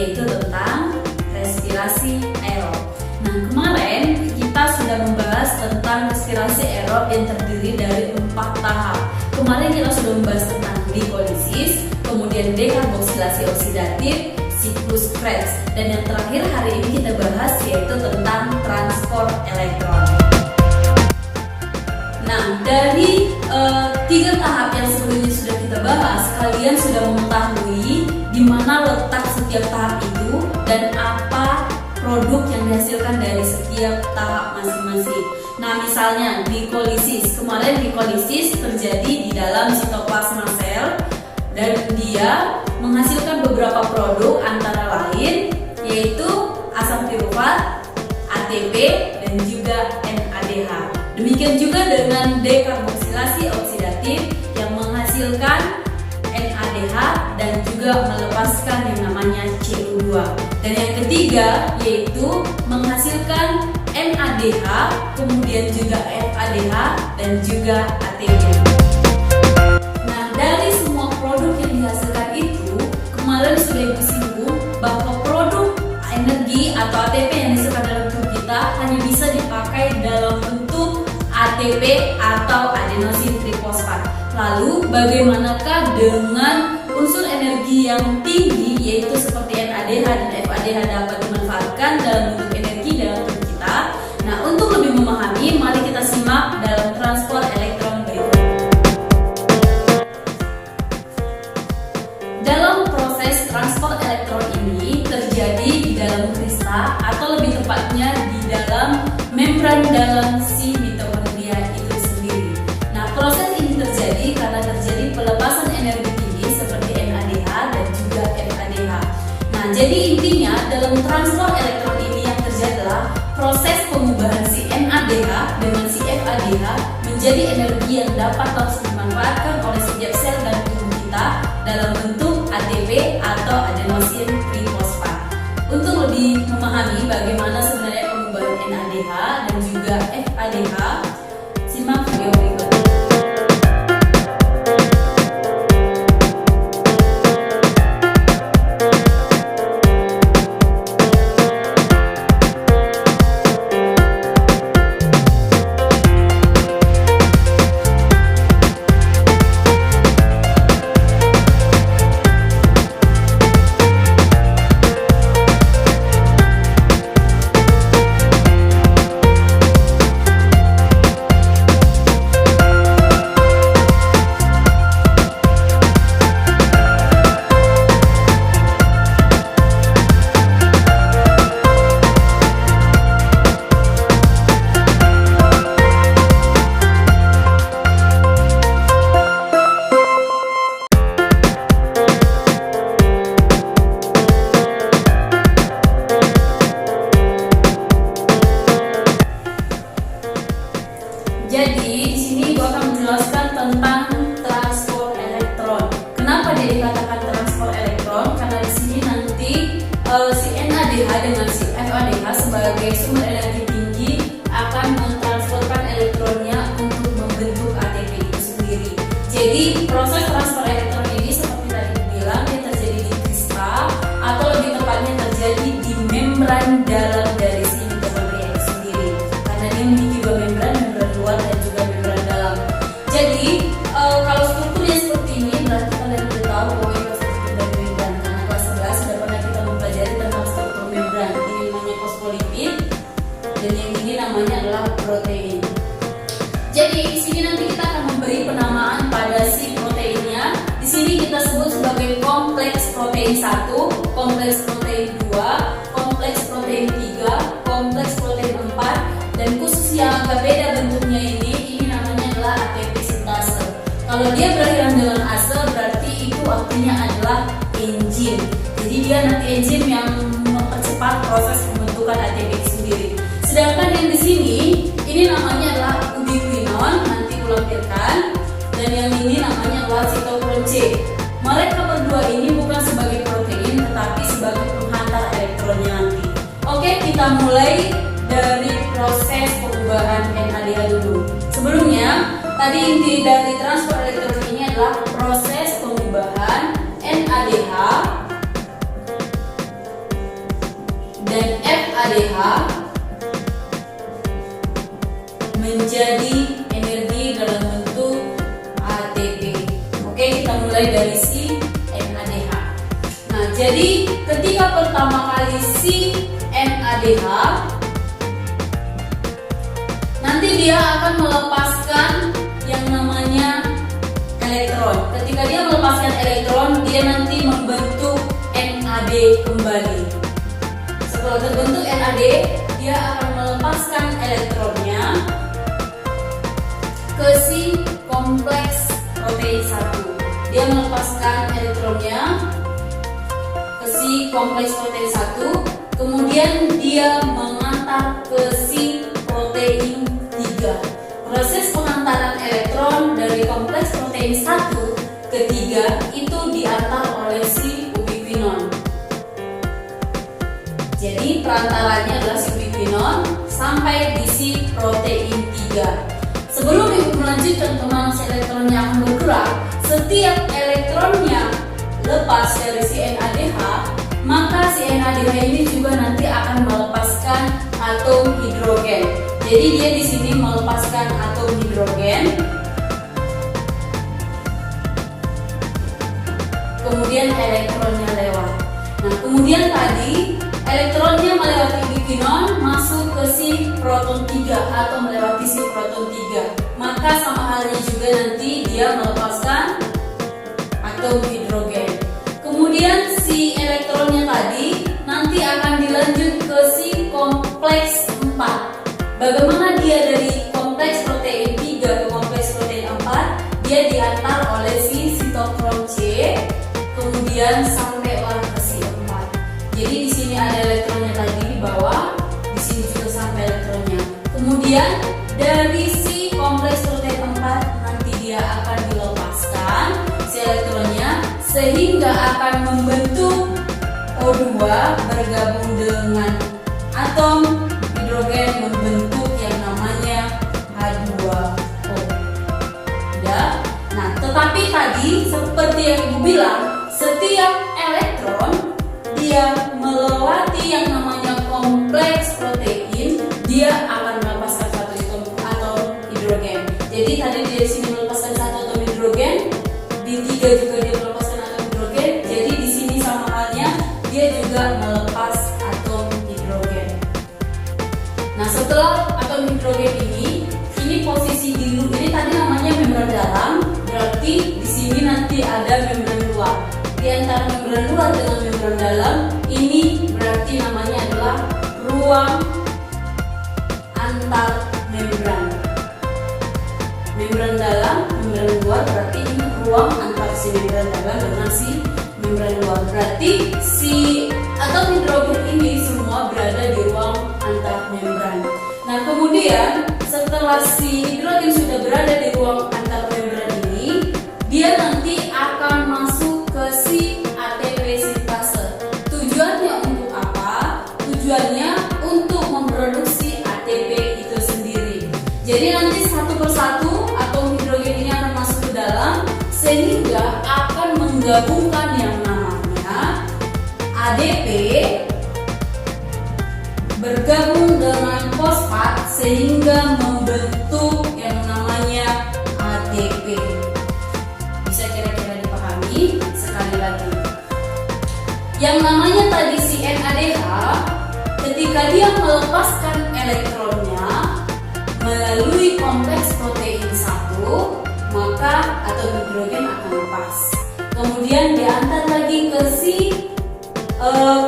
yaitu tentang respirasi aerob. Nah, kemarin kita sudah membahas tentang respirasi aerob yang terdiri dari 4 tahap. Kemarin kita sudah membahas tentang glikolisis, kemudian dekarboksilasi oksidatif, siklus Krebs, dan yang terakhir hari ini kita bahas yaitu tentang transport elektron. Nah, dari 3 tahap yang sebelumnya sudah kita bahas, kalian sudah mengetahui di mana letak setiap tahap itu dan apa produk yang dihasilkan dari setiap tahap masing-masing. Nah, misalnya glikolisis. Kemarin glikolisis terjadi di dalam sitoplasma sel dan dia menghasilkan beberapa produk antara lain yaitu asam pirufat, ATP, dan juga NADH. Demikian juga dengan dekarboksilasi oksidatif yang menghasilkan NADH dan juga melepaskan yang namanya CO2. Dan yang ketiga yaitu menghasilkan NADH, kemudian juga FADH dan juga ATP. Nah, dari semua produk yang dihasilkan itu, kemarin sudah Ibu singgung bahwa produk energi atau ATP yang dihasilkan dalam tubuh kita hanya bisa dipakai dalam bentuk ATP atau adenosin trifosfat. Lalu bagaimanakah dengan unsur energi yang tinggi yaitu seperti NADH dan FADH dapat dimanfaatkan dalam bentuk energi dalam tubuh kita? Nah, untuk lebih memahami, mari kita simak dalam transport elektron berikut. Dalam proses transport elektron ini terjadi di dalam kristal atau lebih tepatnya di dalam membran dalam si mitokondria itu sendiri. Nah, proses ini terjadi karena terjadi pelepasan energi tinggi seperti NADH dan juga FADH. Nah, jadi intinya dalam transport elektron ini yang terjadi adalah proses pengubahan si NADH dengan si FADH menjadi energi yang dapat langsung dimanfaatkan oleh setiap sel dan tubuh kita dalam bentuk ATP atau adenosin trifosfat. Untuk lebih memahami bagaimana sebenarnya pengubahan NADH dan juga FADH, simak video berikut. Jadi di sini gue akan menjelaskan tentang transport elektron. Kenapa dia dikatakan transport elektron? Karena di sini nanti si NADH dengan si FADH sebagai sumber energi tinggi akan mentransportkan elektronnya untuk membentuk ATP itu sendiri. Jadi proses transfer elektron ini seperti tadi bilang dia terjadi di kristal atau lebih tepatnya terjadi di membran dalam dari si mitokondria itu sendiri. Karena dia memiliki 2 membran luar dan juga membran dalam. Jadi kalau strukturnya seperti ini berarti kalian sudah tahu bahwa ini struktur dari membran. Karena kelas 11 sudah pernah kita mempelajari tentang struktur membran. Ini namanya fosfolipid dan yang ini namanya adalah protein. Jadi di sini nanti kita akan memberi penamaan pada si proteinnya. Di sini kita sebut sebagai kompleks protein 1, kompleks protein 2, kompleks protein 3, kompleks protein 4, dan khusus yang agak beda bentuknya ini namanya adalah ATP sintase. Kalau dia berakhiran dengan ase berarti itu artinya adalah enzim. Jadi dia nanti enzim yang mempercepat proses pembentukan ATP sendiri. Sedangkan yang di sini ini namanya adalah ubiquinon, nanti kulampirkan, dan yang ini namanya adalah sitokron C. Mereka berdua ini bukan sebagai protein tetapi sebagai penghantar elektronnya nanti. Oke, kita mulai dari proses pengubahan NADH dulu. Sebelumnya, tadi inti dari transfer elektron ini adalah proses pengubahan NADH jadi ketika pertama kali si NADH, nanti dia akan melepaskan yang namanya elektron. Ketika dia melepaskan elektron, dia nanti membentuk NAD kembali. Setelah terbentuk NAD, dia akan melepaskan elektronnya ke si kompleks protein 1. Dia melepaskan elektronnya ke si kompleks protein 1, kemudian dia mengantar ke si protein 3. Proses pengantaran elektron dari kompleks protein 1 ke 3 itu diantar oleh si ubiquinon. Jadi perantaranya adalah si ubiquinon sampai di si protein 3. Sebelum ibu melanjutkan kemana si elektronnya akan bergerak, setiap elektronnya lepas dari si NADH, maka si NADH ini juga nanti akan melepaskan atom hidrogen. Jadi dia di sini melepaskan atom hidrogen. Kemudian elektronnya lewat. Nah, kemudian tadi elektronnya melewati ubiquinon masuk ke si proton 3 atau melewati si proton 3. Maka sama halnya juga nanti dia melepaskan atom hidrogen. Kemudian si elektronnya tadi nanti akan dilanjut ke si kompleks 4. Bagaimana dia dari kompleks protein 3 ke kompleks protein 4? Dia diantar oleh si sitokrom C, kemudian sampailah ke si 4. Jadi di sini ada elektronnya tadi di bawah, di sini juga sampai elektronnya. Kemudian dari si kompleks protein 4 nanti dia akan dilepaskan si elektronnya sehingga akan membentuk O2 bergabung dengan atom hidrogen membentuk yang namanya H2O. Ya. Nah, tetapi tadi seperti yang ibu bilang, setiap elektron dia melewati yang namanya kompleks protein, dia akan melepaskan satu atom hidrogen. Jadi tadi di sini melepaskan satu atom hidrogen, di 3 juga dia melepaskan atom hidrogen. Jadi di sini sama halnya dia juga melepas atom hidrogen. Nah, setelah atom hidrogen ini posisi ini tadi namanya membran dalam, berarti di sini nanti ada membran luar. Di antara membran luar dengan membran dalam ini berarti namanya adalah ruang antar membran. Membran dalam, membran luar berarti ini ruang antar si membran dalam dengan si membran luar. Berarti si atom hidrogen ini semua berada di ruang antar membran. Nah, kemudian setelah si hidrogen sudah berada di ruang antar membran ini, dia nanti akan masuk ke si ATP sintase. Tujuannya untuk apa? Tujuannya untuk memproduksi ATP itu sendiri. Jadi nanti satu persatu atom hidrogen ini akan masuk ke dalam sehingga akan menggabungkan yang namanya ADP bergabung dengan fosfat sehingga membentuk yang namanya ATP. Bisa kira-kira dipahami? Sekali lagi, yang namanya tadi si NADH, ketika dia melepaskan elektronnya melalui kompleks protein 1, maka atom hidrogen akan lepas. Kemudian diantar lagi ke si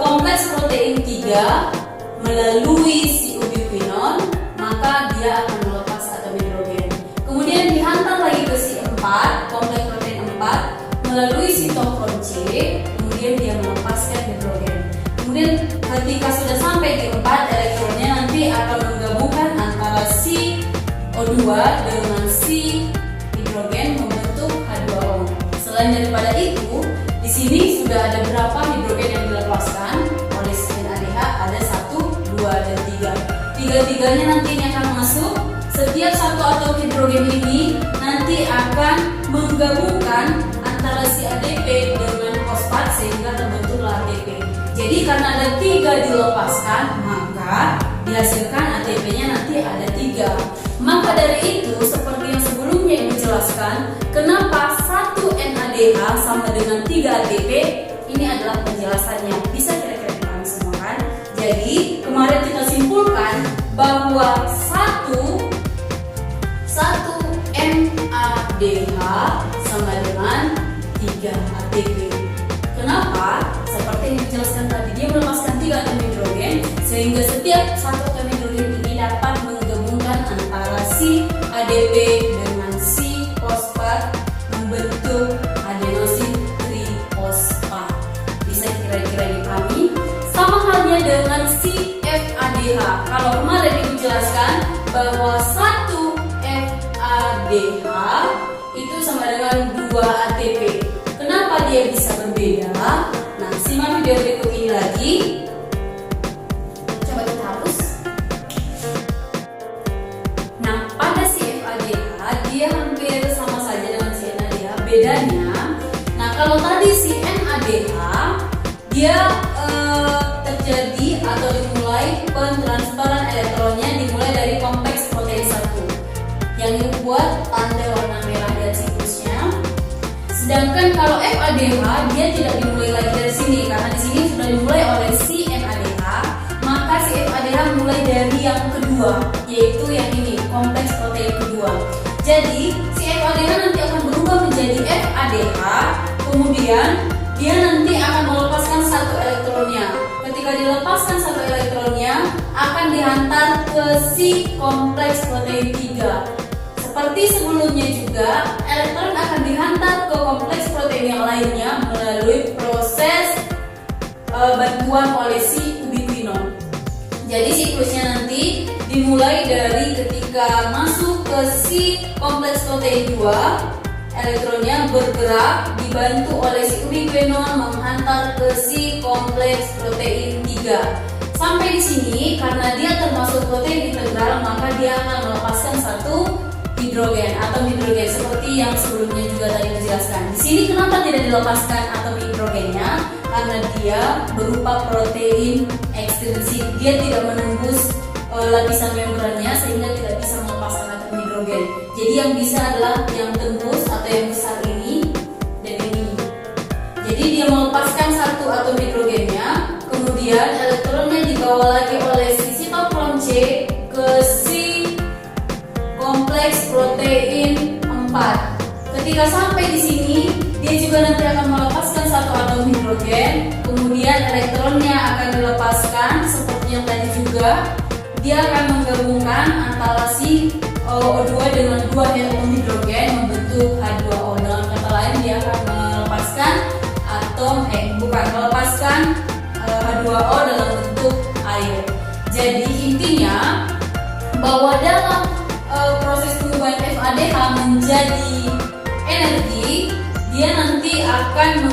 kompleks protein 3 melalui si ubiquinon, maka dia akan melepas atom hidrogen. Kemudian dihantar lagi ke si 4, kompleks protein 4 melalui sitokrom C, kemudian dia melepaskan hidrogen. Kemudian ketika sudah sampai di 4, elektronnya nanti akan menggabungkan antara si O2 dengan si hidrogen membentuk H2O. Selain daripada itu, di sini sudah ada berapa hidrogen yang dilepaskan oleh si NADH? Ada 1, 2, dan 3. Tiga-tiganya nantinya akan masuk. Setiap satu atom hidrogen ini nanti akan menggabungkan antara si ADP dengan fosfat sehingga terbentuklah ATP. Jadi karena ada 3 dilepaskan, maka dihasilkan ATP-nya nanti ada 3. Maka dari itu, seperti yang sebelumnya Ibu jelaskan, kenapa 1 NADH sama dengan 3 ATP? Ini sini adalah penjelasannya. Bisa kira-kira dipahami semua kan? Jadi kemarin kita simpulkan bahwa satu MADH sama dengan 3 ATP. Kenapa? Seperti yang dijelaskan tadi, dia melepaskan 3 atom hidrogen, sehingga setiap satu atom hidrogen ini dapat menggabungkan antara si ADP dengan si fosfat membentuk adenosin trifosfat. Bisa kira-kira dipahami? Sama halnya dengan si FADH. Kalau kemarin dijelaskan bahwa 1 FADH itu sama dengan 2 ATP. Kenapa dia bisa berbeda? Nah, simak video berikut ini lagi. Coba kita hapus. Nah, pada si FADH dia hampir sama saja dengan si NADH. Bedanya, nah kalau tadi si NADH dia terjadi atau dimulai pentransferan elektronnya dimulai dari kompleks protein 1 yang dibuat tanda warna merah dan siklusnya. Sedangkan kalau FADH dia tidak dimulai lagi dari sini, karena di sini sudah dimulai oleh si NADH, maka si FADH mulai dari yang kedua, yaitu yang ini, kompleks protein kedua. Jadi si FADH nanti akan berubah menjadi FADH, kemudian dia nanti akan melepaskan 1 elektronnya. Ketika dilepaskan 1 elektronnya, akan dihantar ke si kompleks protein 3. Seperti sebelumnya juga, elektron akan dihantar ke kompleks protein yang lainnya melalui proses bantuan oleh si ubiquinon. Jadi siklusnya nanti dimulai dari ketika masuk ke si kompleks protein 2, elektronnya bergerak dibantu oleh si ubiquinon menghantar ke si kompleks protein 3. Sampai di sini, karena dia termasuk protein integral, maka dia akan melepaskan 1 hidrogen, atom hidrogen seperti yang sebelumnya juga tadi dijelaskan. Di sini kenapa tidak dilepaskan atom hidrogennya? Karena dia berupa protein ekstrinsik, dia tidak menembus lapisan membrannya sehingga tidak bisa melepaskan atom hidrogen. Jadi yang bisa adalah yang tembus atau yang besar ini dan ini. Jadi dia melepaskan 1 atom hidrogennya, kemudian elektronnya dibawa lagi oleh si sitokrom C ke si kompleks protein 4. Ketika sampai di sini, dia juga nanti akan melepaskan 1 atom hidrogen, kemudian elektronnya akan dilepaskan seperti yang tadi juga. Dia akan menggabungkan antara si O2 dengan 2 atom hidrogen membentuk H2O. Dengan kata lain, dia akan melepaskan melepaskan H2O dalam bentuk air. Jadi intinya bahwa dalam proses perubahan FADH menjadi energi, dia nanti akan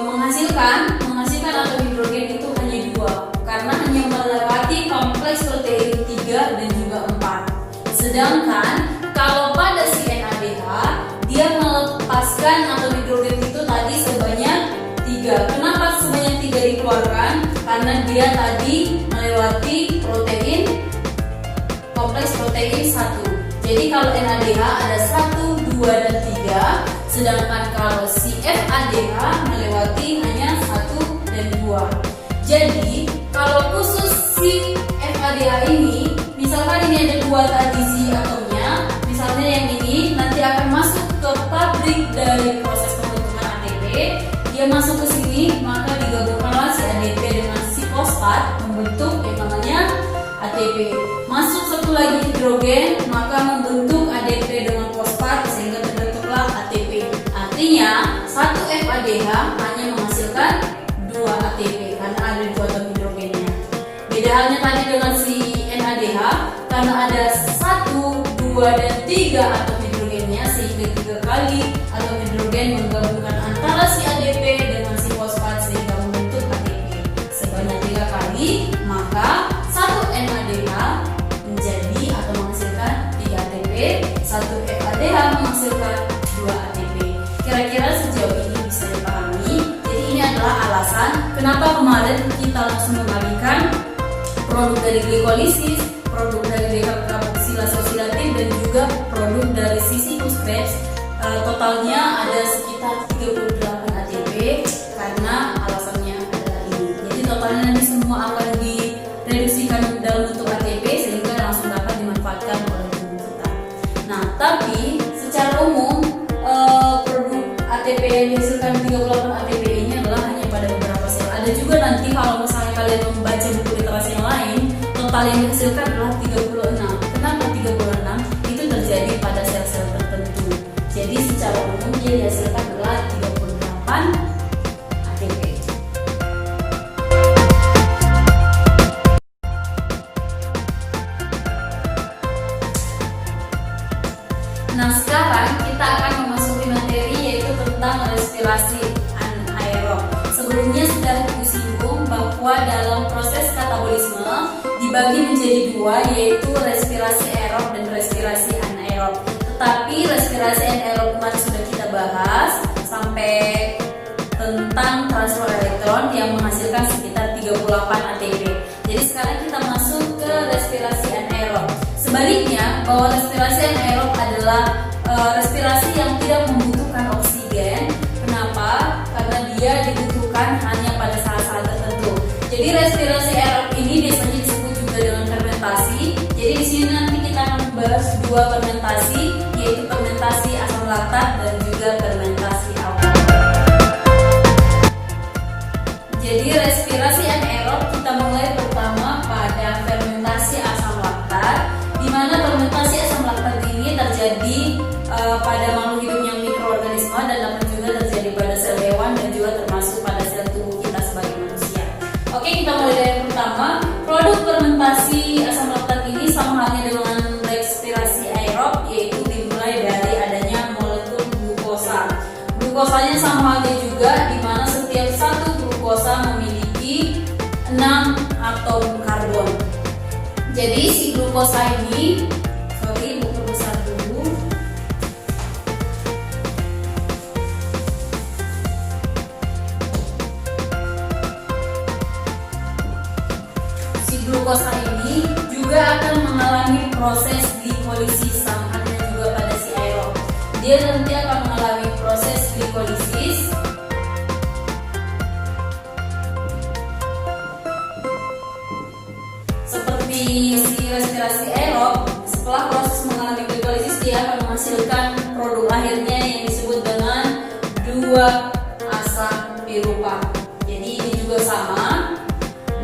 menghasilkan atom hidrogen itu hanya 2, karena hanya melewati kompleks protein 3 dan juga 4. Sedangkan kalau pada si NADH dia melepaskan atom hidrogen itu tadi sebanyak 3. Kenapa sebanyak 3 dikeluarkan? Karena dia tadi melewati kompleks protein 1. Jadi kalau NADH ada 1, 2, dan 3, sedangkan kalau si FADH melewati hanya 1 dan 2. Jadi kalau khusus si FADH ini, misalkan ini ada 2 tadi si atomnya, misalnya yang ini nanti akan masuk ke pabrik dari proses pembentukan ATP, dia masuk ke sini, maka digabungkanlah si ADP dengan si fosfat membentuk yang namanya ATP. Masuk satu lagi hidrogen, maka membentuk ADP dengan fosfat sehingga terbentuklah ATP. Artinya 1 FADH hanya menghasilkan 2 ATP karena ada 2 atom hidrogennya. Beda halnya tadi dengan si NADH, karena ada 1, 2, dan 3 atom hidrogennya, sehingga 3 kali atom hidrogen menggabungkan antara si ADP dengan si fosfat sehingga membentuk ATP. Sebanyak 3 kali, maka 1 NADH menjadi atau menghasilkan 3 ATP, 1 FADH menghasilkan 2 ATP. Kira-kira sejauh ini bisa dipahami. Jadi ini adalah alasan kenapa kemarin kita langsung mengalihkan produk dari glikolisis, produk dari dekarboksilase oksidatif, dan juga produk dari sisi Krebs. Totalnya ada sekitar 38 ATP. ada juga nanti kalau misalnya kalian membaca buku literasi yang lain, total yang dihasilkan adalah 36. Kenapa 36? Itu terjadi pada sel-sel tertentu. Jadi secara umum dia dihasilkan adalah 38 ATP. Nah, sekarang kita akan memasuki materi yaitu tentang respirasi anaerob. Sebelumnya sudah disinggung bahwa dalam proses katabolisme dibagi menjadi dua, yaitu respirasi aerob dan respirasi anaerob. Tetapi respirasi anaerob kemarin sudah kita bahas sampai tentang transfer elektron yang menghasilkan sekitar 38 ATP. Jadi sekarang kita masuk ke respirasi anaerob. Sebaliknya, bahwa respirasi anaerob adalah respirasi yang tidak membutuhkan oksigen. Kenapa? Karena dia dibutuhkan hanya pada saat-saat tertentu. Jadi respirasi aerob ini biasanya disebut juga dengan fermentasi. Jadi di sini nanti kita akan membahas dua fermentasi, yaitu fermentasi asam laktat dan juga fermentasi alkohol. Jadi respirasi anaerob kita mulai pertama pada fermentasi asam laktat, di mana fermentasi asam laktat ini terjadi pada makhluk hidup yang mikroorganisme dan dapat juga terjadi pada sel hewan dan juga termasuk pada sel tubuh kita sebagai manusia. Oke, kita mulai dari yang pertama. Produk fermentasi asam laktat ini sama halnya dengan respirasi aerob, yaitu dimulai dari adanya molekul glukosa. Glukosanya sama halnya juga, di mana setiap satu glukosa memiliki 6 atom karbon. Jadi si glukosa ini, buku besar dulu. Si glukosa ini juga akan mengalami proses glikolisis sama halnya juga pada si aerob. Dia nanti akan mengalami proses glikolisis seperti si respirasi aerob. Setelah proses mengalami glikolisis, dia akan menghasilkan produk akhirnya yang disebut dengan 2 asam piruvat. Jadi ini juga sama.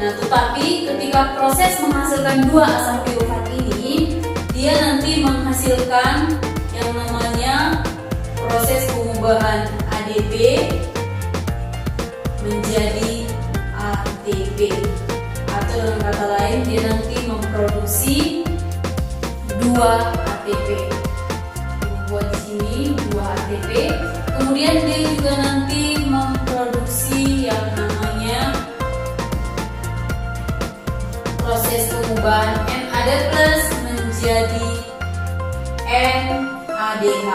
Nah, tetapi ketika proses menghasilkan 2 asam piruvat ini, dia nanti menghasilkan yang namanya proses pengubahan ADP menjadi ATP. Atau dengan kata lain, dia nanti memproduksi 2 ATP. Buat di sini 2 ATP. Kemudian dia juga nanti memproduksi yang namanya proses pengubahan NAD+ menjadi NADH.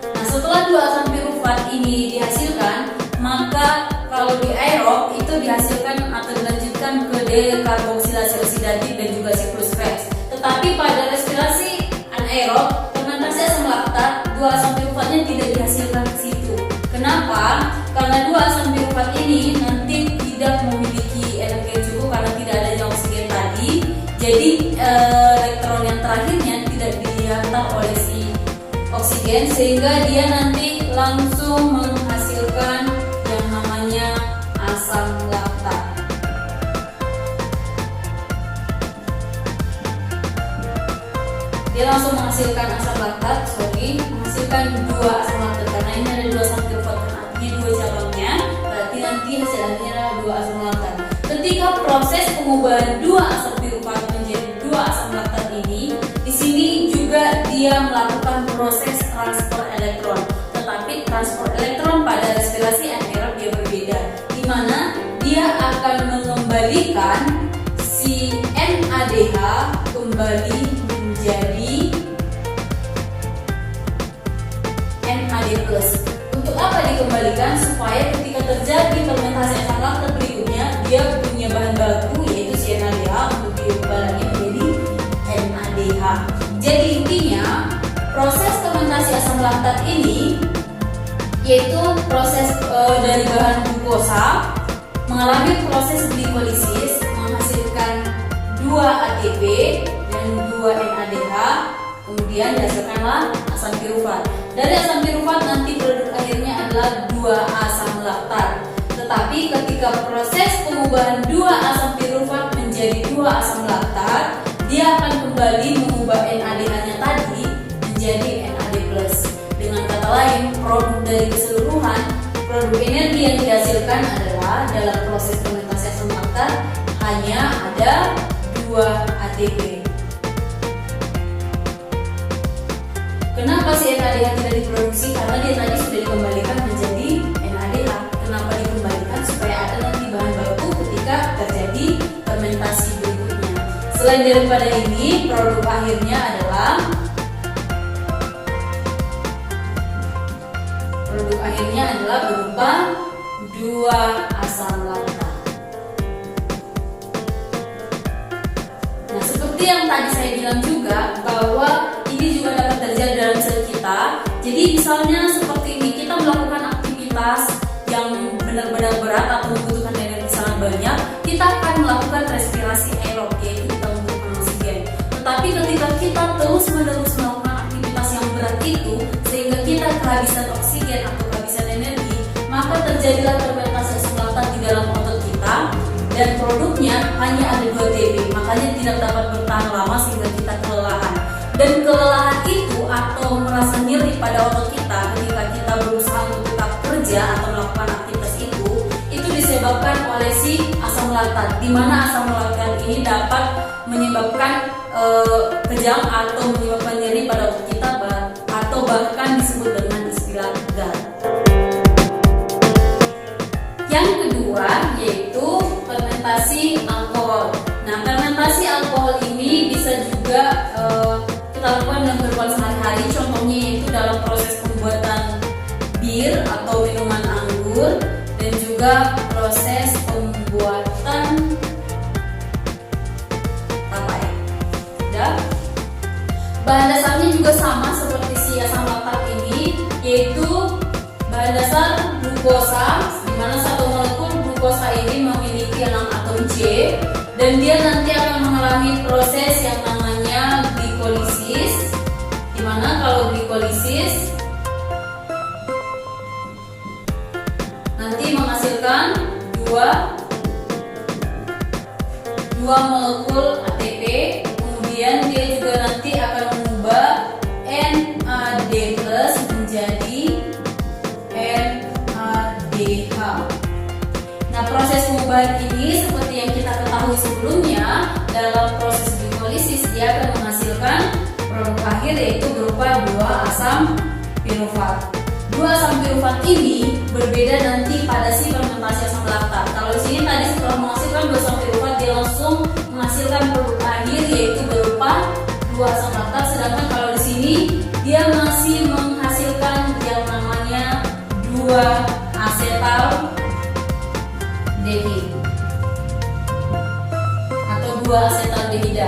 Nah, setelah 2 asam piruvat ini dihasilkan, maka kalau di aerob itu dihasilkan atau dilanjutkan ke dekarboksilasi oksidatif dan juga siklus Krebs. Tetapi pada respirasi anaerob, fermentasi asam laktat, 2 asam piruvatnya tidak dihasilkan ke situ. Kenapa? Karena 2 asam piruvat ini nanti tidak memiliki energi yang cukup karena tidak adanya oksigen tadi. Jadi elektron yang terakhirnya tidak dihantar oleh si oksigen, sehingga dia nanti langsung menghasilkan yang namanya asam laktat. Dia langsung menghasilkan asam laktat, menghasilkan 2 asam laktat karena ini ada 2 asam piruvat, artinya 2 cabangnya, berarti nanti hasilnya adalah 2 asam laktat. Ketika proses pengubahan 2 asam piruvat menjadi 2 asam laktat ini, di sini juga dia melakukan proses transfer elektron. Tetapi transfer elektron pada respirasi anaerob dia berbeda, di mana dia akan mengembalikan si NADH kembali menjadi NAD+. Untuk apa dikembalikan? Supaya ketika terjadi fermentasi asam laktat berikutnya, dia punya bahan baku yaitu si NADH untuk dikembalikan menjadi NADH. Jadi intinya proses fermentasi asam laktat ini yaitu proses dari bahan glukosa mengalami proses glikolisis menghasilkan 2 ATP dan 2 NADH, kemudian dihasilkanlah asam piruvat. Dari asam piruvat nanti produk akhirnya adalah 2 asam laktat. Tetapi ketika proses pengubahan 2 asam pirufat menjadi 2 asam laktat, dia akan kembali mengubah NADH-nya tadi menjadi NAD+. Dengan kata lain, produk dari keseluruhan produk energi yang dihasilkan adalah dalam proses fermentasi asam laktat hanya ada 2 ATP. Kenapa si NADH tidak diproduksi? Karena dia tadi sudah dikembalikan menjadi NADH. Kenapa dikembalikan? Supaya ada nanti bahan baku ketika terjadi fermentasi berikutnya. Selain daripada ini, produk akhirnya adalah berupa 2 asam laktat. Nah, seperti yang tadi saya bilang juga bahwa ini juga dapat terjadi dalam sel kita. Jadi misalnya seperti ini, kita melakukan aktivitas yang benar-benar berat atau membutuhkan energi sangat banyak, kita akan melakukan respirasi aerob, yaitu kita membutuhkan oksigen. Tetapi ketika kita terus-menerus melakukan aktivitas yang berat itu, sehingga kita kehabisan oksigen atau kehabisan energi, maka terjadilah fermentasi asam laktat di dalam otot kita, dan produknya hanya ada 2 TB, makanya tidak dapat bertahan lama sehingga kita kelelahan. Dan kelelahan itu atau merasa nyeri pada otot kita ketika kita berusaha untuk tetap kerja atau melakukan aktivitas itu disebabkan oleh si asam laktat, di mana asam laktat ini dapat menyebabkan kejang atau menyebabkan nyeri pada otot kita, atau bahkan disebut dengan istilah GAD. Yang kedua yaitu fermentasi alkohol. Nah, fermentasi alkohol ini bisa juga kita lakukan dalam kehidupan sehari-hari. Contohnya yaitu dalam proses pembuatan bir atau minuman anggur, dan juga proses pembuatan tapai. Bahan dasarnya juga sama seperti si asam laktat ini, yaitu bahan dasar glukosa, di mana satu molekul glukosa ini memiliki 6 atom C, dan dia nanti akan mengalami proses yang namanya glikolisis, di mana kalau glikolisis nanti menghasilkan dua molekul ATP, kemudian dia juga nanti akan mengubah NAD+ menjadi NADH. Nah, proses pengubahan ini seperti yang kita ketahui sebelumnya, dalam proses glikolisis dia akan menghasilkan produk akhir yaitu berupa 2 asam pirufat. 2 asam pirufat ini berbeda nanti pada si fermentasi asam laktat. Kalau di sini tadi setelah menghasilkan 2 asam pirufat dia langsung menghasilkan produk akhir yaitu berupa 2 asam laktat, sedangkan kalau di sini dia masih menghasilkan yang namanya 2 asetaldehid atau 2 asetaldehida.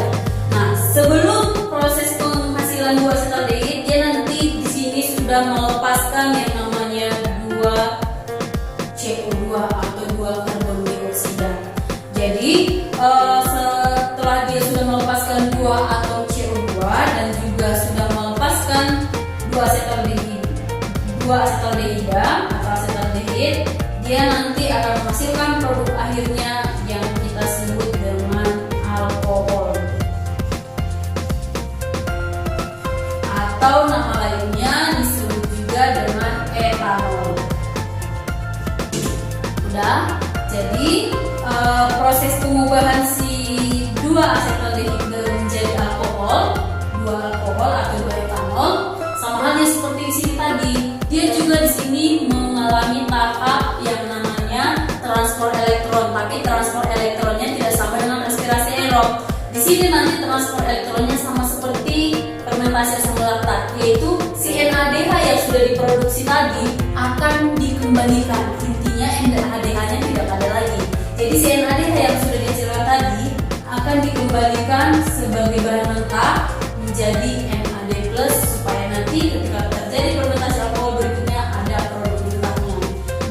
Nah, sebelum proses penghasilan 2 asetaldehid, dia nanti di sini sudah melepaskan yang namanya 2 CO2 atau 2 karbon dioksida. Jadi setelah dia sudah melepaskan 2 atom CO2 dan juga sudah melepaskan 2 asetaldehida atau asetaldehid, dia nanti akan menghasilkan produk akhirnya yang kita sebut dengan alkohol, atau nama lainnya disebut juga dengan etanol. Udah, jadi proses pengubahan si 2 asetaldehid menjadi alkohol, 2 alkohol atau 2 etanol, sama halnya seperti di sini tadi, dia juga di sini mengalami tahap yang namanya transport elektron, tapi transport elektronnya tidak sama dengan respirasi aerob. Di sini nanti transport elektronnya sama seperti fermentasi asam laktat, yaitu si NADH yang sudah diproduksi tadi akan dikembalikan. Intinya NADH-nya tidak ada lagi. Jadi si NADH yang sudah dihasilkan tadi akan dikembalikan sebagai bahan mentah menjadi NAD+, supaya nanti ketika terjadi fermentasi alkohol berikutnya ada produk mentahnya.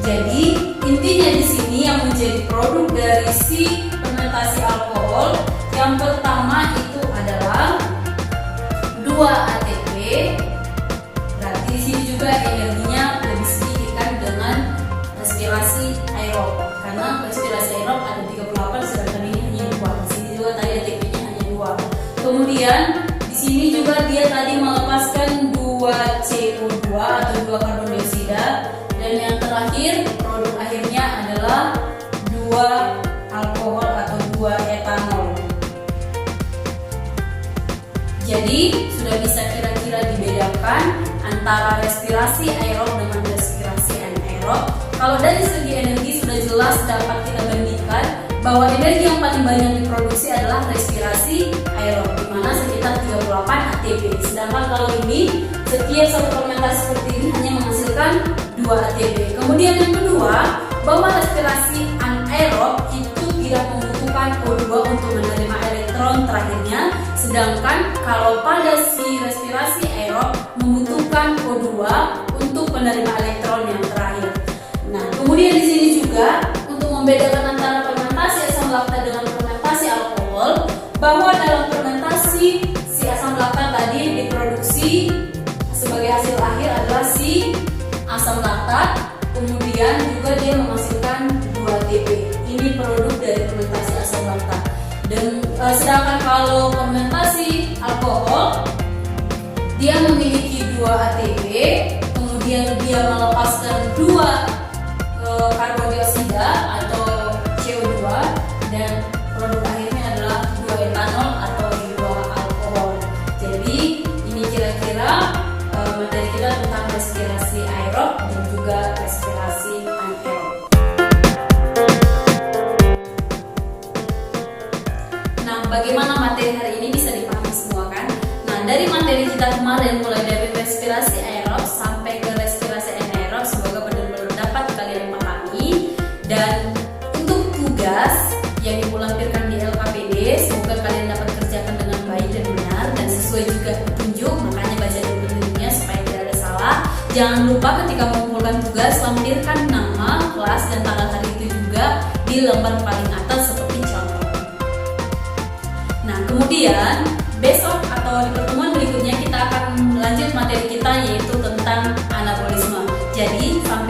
Jadi intinya di sini yang menjadi produk dari si fermentasi alkohol yang pertama itu adalah 2 ATP. Berarti di sini juga energinya lebih sedikit kan dengan respirasi aerob. Kemudian di sini juga dia tadi melepaskan 2 CO2 atau 2 karbon dioksida, dan yang terakhir produk akhirnya adalah 2 alkohol atau 2 etanol. Jadi sudah bisa kira-kira dibedakan antara respirasi aerob dengan respirasi anaerob. Kalau dari segi energi sudah jelas dapat kita bandingkan bahwa energi yang paling banyak diproduksi adalah respirasi aerob, di mana sekitar 38 ATP. Sedangkan kalau ini setiap satu fermentasi seperti ini hanya menghasilkan 2 ATP. Kemudian yang kedua, bahwa respirasi anaerob itu tidak membutuhkan O2 untuk menerima elektron terakhirnya, sedangkan kalau pada si respirasi aerob membutuhkan O2 untuk menerima elektron yang terakhir. Nah, kemudian di sini juga untuk membedakan antara fermentasi asam laktat dengan fermentasi alkohol, bahwa dalam fermentasi si asam laktat tadi diproduksi sebagai hasil akhir adalah si asam laktat, kemudian juga dia menghasilkan 2 ATP. Ini produk dari fermentasi asam laktat. Dan sedangkan kalau fermentasi alkohol dia memiliki 2 ATP, kemudian dia melepaskan 2 karbon dioksida atau CO2, dan produk akhirnya adalah 2 etanol atau 2 alkohol. Jadi ini kira-kira materi kita tentang respirasi aerob dan juga respirasi anaerob. Nah, bagaimana materi hari ini bisa dipahami semua kan? Nah, dari materi kita kemarin mulai dari respirasi aerob sampai ke respirasi anaerob, semoga benar-benar dapat kalian pahami. Dan untuk tugas yang ibu lampirkan di LKPD, semoga kalian dapat kerjakan dengan baik dan benar dan sesuai juga petunjuk. Makanya baca dulu petunjuknya supaya tidak ada salah. Jangan lupa ketika mengumpulkan tugas, lampirkan nama, kelas, dan tanggal hari itu juga di lembar paling atas seperti contoh. Nah, kemudian besok atau di pertemuan berikutnya kita akan lanjut materi kita, yaitu tentang anabolisme. Jadi sampai